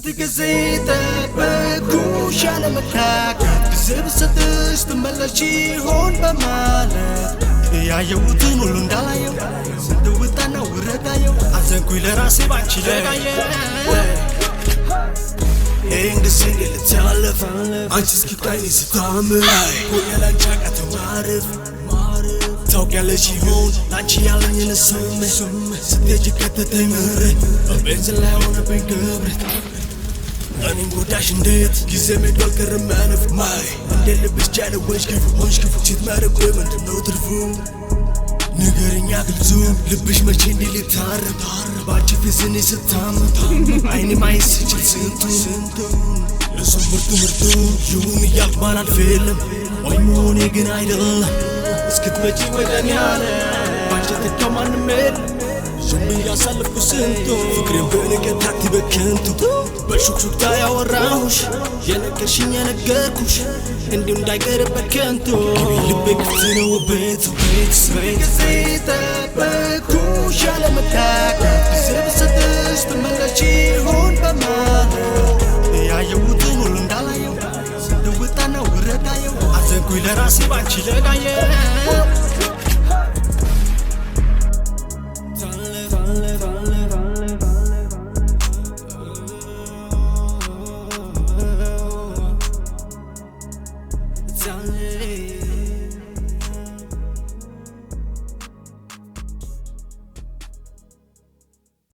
ስትገዘይተ በኩሽ ያለመካከት ግዝብ ስትሽ ትመለሽ ይሆን በማለት ያየሁትን ሁሉ እንዳላየው ስትውጣና ውረዳየው አዘንኩኝ ለራሴ ባንቺ ለጋየው እንግዲህ ልታለፍ አንቺ እስኪታይኝ ስታምር ቆየላንቺ አቃተው ማረፍ ታውቂያለሽ ይሆን ላንቺ ያለኝን ስሜት ስትሄጂ ከተተኝ ምህረት በቤንዚን ላይ ሆነብኝ ክብረት እኔም ጎዳሽ እንዴት ጊዜ ሜዶ አልቀረም ማለፍ ማይ እንዴት ልብሽ ቻለወሽ ክፉ ሆንሽ ክፉ ስትመርቅ ምንድነው ትርፉ ንገረኛ ግልጹን ልብሽ መቼ እንዲህ ሊታረም ባንቺ ፊት እኔ ስታመም አይኔ ማየት ስችል ስንቱን እሱም ምርጡ ይሁን እያልኩ ባላልፍልም ወይ መሆኔ ግን አይደለም እስክትመጪ ወደኔ ያለ ባንቺ ተካው ማንም የለም ዝም እያሳለፍኩ ስንቱን ፍቅሬን በንቀት በከንቱ በሹክሹክታ ያወራሁሽ የነገርሽኝ የነገርኩሽ እንዲሁ እንዳይቀርበት ከንቱ ልቤ ክፍት ነው ቤቱ ስትገዘይተ በኩሽ ያለመካከት ግዝብ ስትሽ ትመለሽ ይሆን በማለት ያየሁትን ሁሉ እንዳላየው ስትውጣና ውረዳየው አዘንኩኝ ለራሴ ባንቺ ለጋየው